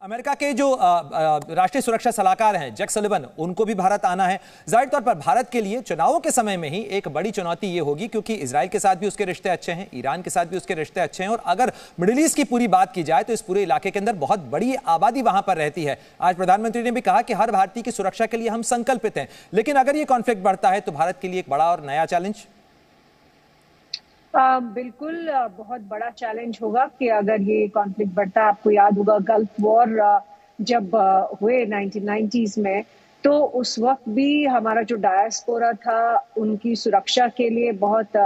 America के जो राष्ट्रीय सुरक्षा सलाहकार हैं जैक सलिवन, उनको भी भारत आना है। जाहिर तौर पर भारत के लिए चुनावों के समय में ही एक बड़ी चुनौती ये होगी, क्योंकि इजराइल के साथ भी उसके रिश्ते अच्छे हैं, ईरान के साथ भी उसके रिश्ते अच्छे हैं, और अगर मिडिल ईस्ट की पूरी बात की जाए तो इस पूरे इलाके के अंदर बहुत बड़ी आबादी वहां पर रहती है। आज प्रधानमंत्री ने भी कहा कि हर भारतीय की सुरक्षा के लिए हम संकल्पित हैं, लेकिन अगर ये कॉन्फ्लिक्ट बढ़ता है तो भारत के लिए एक बड़ा और नया चैलेंज। बिल्कुल बहुत बड़ा चैलेंज होगा कि अगर ये कॉन्फ्लिक्ट बढ़ता है। आपको याद होगा गल्फ वॉर जब हुए 1990s में, तो उस वक्त भी हमारा जो डायस्पोरा था उनकी सुरक्षा के लिए बहुत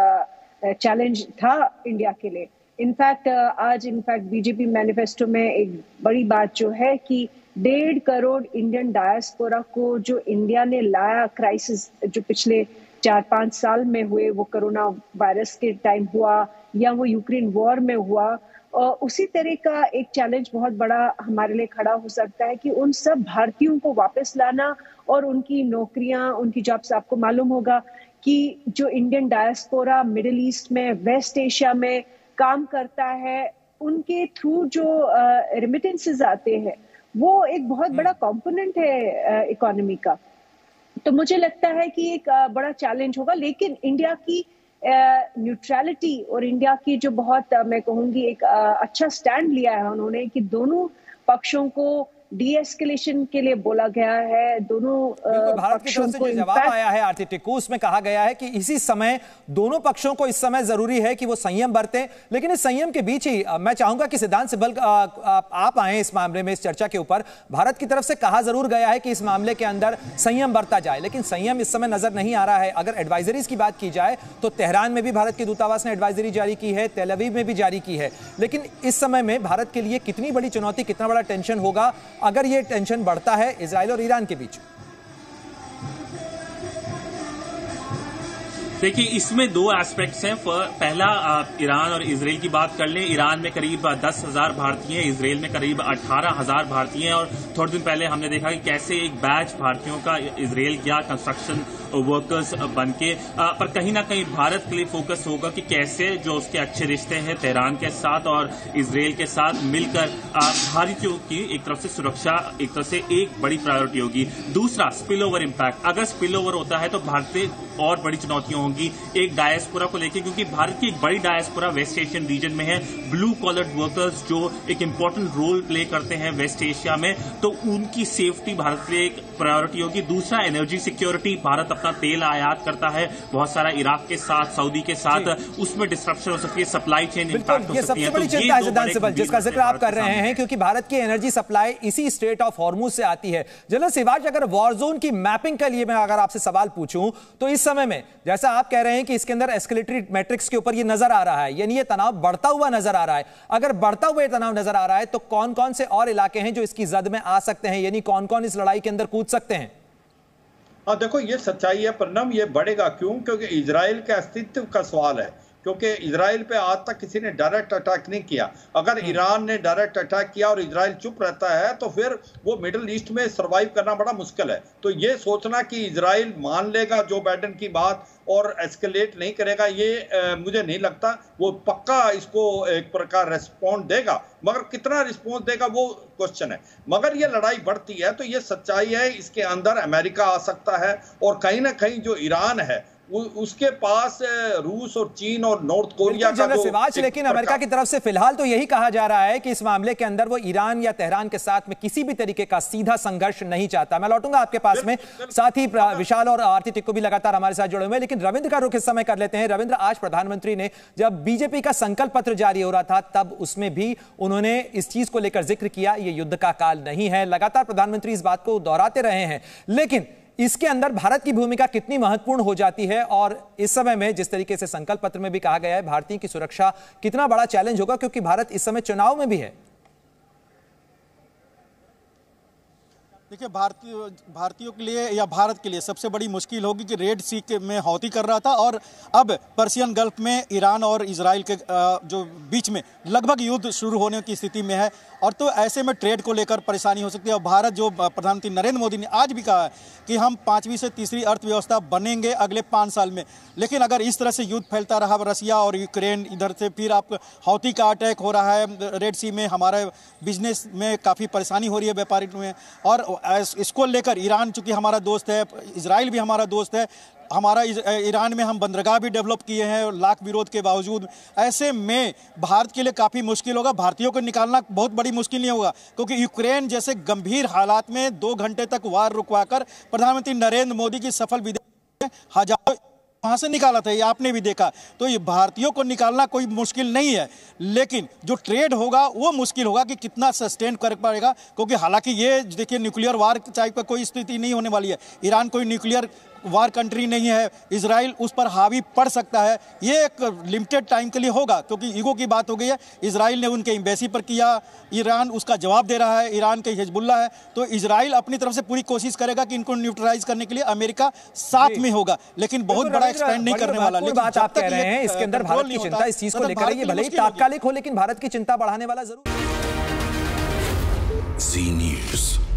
चैलेंज था इंडिया के लिए। इनफैक्ट आज बीजेपी मैनिफेस्टो में एक बड़ी बात जो है कि 1.5 करोड़ इंडियन डायस्पोरा को जो इंडिया ने लाया, क्राइसिस जो पिछले 4-5 साल में हुए, वो कोरोना वायरस के टाइम हुआ या वो यूक्रेन वॉर में हुआ, उसी तरह का एक चैलेंज बहुत बड़ा हमारे लिए खड़ा हो सकता है कि उन सब भारतीयों को वापस लाना और उनकी नौकरियां, उनकी जॉब्स। आपको मालूम होगा कि जो इंडियन डायस्पोरा मिडिल ईस्ट में, वेस्ट एशिया में काम करता है, उनके थ्रू जो रेमिटेंसेस आते हैं वो एक बहुत बड़ा कंपोनेंट है इकोनॉमी का। तो मुझे लगता है कि एक बड़ा चैलेंज होगा, लेकिन इंडिया की न्यूट्रलिटी और इंडिया की जो बहुत मैं कहूंगी एक अच्छा स्टैंड लिया है उन्होंने, कि दोनों पक्षों को डी एस्केलेशन के लिए बोला गया है। दोनों भारत की तरफ से जो जवाब आया है आरती टिक्कू, उसमें कहा गया है कि इसी समय दोनों पक्षों को इस समय जरूरी है कि वो संयम बरतें, लेकिन इस संयम के बीच ही मैं चाहूंगा कि सिद्धांत सिब्बल आप आए इस मामले में, इस चर्चा के ऊपर। भारत की तरफ से कहा जरूर गया है कि इस मामले के अंदर संयम बरता जाए, लेकिन संयम इस समय नजर नहीं आ रहा है। अगर एडवाइजरीज की बात की जाए तो तेहरान में भी भारत के दूतावास ने एडवाइजरी जारी की है, तेल अवीव में भी जारी की है, लेकिन इस समय में भारत के लिए कितनी बड़ी चुनौती, कितना बड़ा टेंशन होगा अगर ये टेंशन बढ़ता है इजराइल और ईरान के बीच। देखिए, इसमें दो एस्पेक्ट्स हैं। पहला, ईरान और इजराइल की बात कर लें। ईरान में करीब 10,000 भारतीय हैं, इजराइल में करीब 18,000 भारतीय हैं, और थोड़े दिन पहले हमने देखा कि कैसे एक बैच भारतीयों का इजराइल गया कंस्ट्रक्शन वर्कर्स बनके। पर कहीं ना कहीं भारत के लिए फोकस होगा कि कैसे जो उसके अच्छे रिश्ते हैं तेहरान के साथ और इजराइल के साथ मिलकर भारतीयों की एक तरफ से सुरक्षा एक तरफ से एक बड़ी प्रायोरिटी होगी। दूसरा, स्पिल ओवर इम्पैक्ट। अगर स्पिल ओवर होता है तो भारत से और बड़ी चुनौतियां होंगी एक डायस्पोरा को लेकर, क्योंकि भारत की एक बड़ी डायस्पोरा वेस्ट एशियन रीजन में है। ब्लू कॉलर्ड वर्कर्स जो एक इंपॉर्टेंट रोल प्ले करते हैं वेस्ट एशिया में, तो उनकी सेफ्टी भारत के लिए एक प्रायोरिटी होगी। दूसरा, एनर्जी सिक्योरिटी। भारत अपना तेल आयात करता है बहुत सारा इराक के साथ, सऊदी के साथ, उसमें डिस्ट्रप्शन हो सकती है, सप्लाई चेन इंपैक्ट हो सकती है। सबसे बड़ी चिंता है सिद्धांत सिब्बल जिसका जिक्र आप कर रहे हैं, क्योंकि भारत की एनर्जी सप्लाई इसी स्ट्रेट ऑफ हॉर्मुज से आती है। जनरल सिवाज, अगर वॉर जोन की मैपिंग के लिए मैं अगर आपसे सवाल पूछूं तो इस समय में जैसा आप कह रहे हैं कि इसके अंदर एस्केलेटरी मैट्रिक्स के ऊपर ये नजर आ रहा है, यानी ये तनाव बढ़ता हुआ नजर आ रहा है। अगर बढ़ता हुआ तनाव नजर आ रहा है तो कौन कौन से और इलाके हैं जो इसकी जद में आ सकते हैं, यानी कौन कौन इस लड़ाई के अंदर कूद सकते हैं? देखो, ये सच्चाई है परिणाम ये बढ़ेगा। क्यों? क्योंकि इजराइल के अस्तित्व का सवाल है, क्योंकि इजराइल पे आज तक किसी ने डायरेक्ट अटैक नहीं किया। अगर ईरान ने डायरेक्ट अटैक किया और इजराइल चुप रहता है तो फिर वो मिडिल ईस्ट में सरवाइव करना बड़ा मुश्किल है। तो ये सोचना कि इजराइल मान लेगा जो बाइडेन की बात और एस्केलेट नहीं करेगा, ये मुझे नहीं लगता। वो पक्का इसको एक प्रकार रिस्पॉन्ड देगा, मगर कितना रिस्पॉन्स देगा वो क्वेश्चन है। मगर ये लड़ाई बढ़ती है तो ये सच्चाई है, इसके अंदर अमेरिका आ सकता है, और कहीं ना कहीं जो ईरान है उसके पास रूस और चीन और नॉर्थ कोरिया का जो सिवाज, लेकिन अमेरिका की तरफ से फिलहाल तो यही कहा जा रहा है कि इस मामले के अंदर वो ईरान या तेहरान के साथ में किसी भी तरीके का सीधा संघर्ष नहीं चाहता। मैं लौटूंगा आपके पास में, साथ ही विशाल और आरती टिक्कू भी लगातार हमारे साथ जुड़े हुए हैं, लेकिन रविंद्र का रुख इस समय कर लेते हैं। रविंद्र, आज प्रधानमंत्री ने जब बीजेपी का संकल्प पत्र जारी हो रहा था तब उसमें भी उन्होंने इस चीज को लेकर जिक्र किया, ये युद्ध का काल नहीं है। लगातार प्रधानमंत्री इस बात को दोहराते रहे हैं, लेकिन इसके अंदर भारत की भूमिका कितनी महत्वपूर्ण हो जाती है, और इस समय में जिस तरीके से संकल्प पत्र में भी कहा गया है भारतीयों की सुरक्षा कितना बड़ा चैलेंज होगा, क्योंकि भारत इस समय चुनाव में भी है। देखिए, भारतीयों के लिए या भारत के लिए सबसे बड़ी मुश्किल होगी कि रेड सी में हौती कर रहा था और अब पर्शियन गल्फ में ईरान और इजराइल के जो बीच में लगभग युद्ध शुरू होने की स्थिति में है। और तो ऐसे में ट्रेड को लेकर परेशानी हो सकती है। और भारत, जो प्रधानमंत्री नरेंद्र मोदी ने आज भी कहा है कि हम 5वीं से तीसरी अर्थव्यवस्था बनेंगे अगले 5 साल में, लेकिन अगर इस तरह से युद्ध फैलता रहा, रसिया और यूक्रेन, इधर से फिर आप हौती का अटैक हो रहा है रेड सी में, हमारे बिजनेस में काफ़ी परेशानी हो रही है व्यापारी में, और इसको लेकर ईरान चूँकि हमारा दोस्त है, इजराइल भी हमारा दोस्त है, हमारा ईरान में हम बंदरगाह भी डेवलप किए हैं लाख विरोध के बावजूद। ऐसे में भारत के लिए काफ़ी मुश्किल होगा, भारतीयों को निकालना बहुत बड़ी मुश्किल नहीं होगा, क्योंकि यूक्रेन जैसे गंभीर हालात में 2 घंटे तक वार रुकवाकर प्रधानमंत्री नरेंद्र मोदी की सफल विदेश हजारों वहाँ से निकाला था, ये आपने भी देखा। तो ये भारतीयों को निकालना कोई मुश्किल नहीं है, लेकिन जो ट्रेड होगा वो मुश्किल होगा कि कितना सस्टेन कर पाएगा, क्योंकि हालांकि ये देखिए न्यूक्लियर वार टाइप का कोई स्थिति नहीं होने वाली है। ईरान कोई न्यूक्लियर वार कंट्री नहीं है, इजराइल उस पर हावी पड़ सकता है, ये एक लिमिटेड टाइम के लिए होगा, क्योंकि ईगो की बात हो गई है। इजराइल ने उनके एम्बेसी पर किया, ईरान उसका जवाब दे रहा है, ईरान के हिजबुल्ला है, तो इजराइल अपनी तरफ से पूरी कोशिश करेगा कि इनको न्यूट्रलाइज करने के लिए अमेरिका साथ में होगा, लेकिन बहुत बड़ा एक्सपेंड नहीं करने वाला। लेकिन बात आप कह रहे हैं इसके अंदर भारत की चिंता इस चीज को लेकर है, ये भले ही तात्कालिक हो लेकिन भारत की चिंता बढ़ाने वाला जरूर। जी न्यूज़।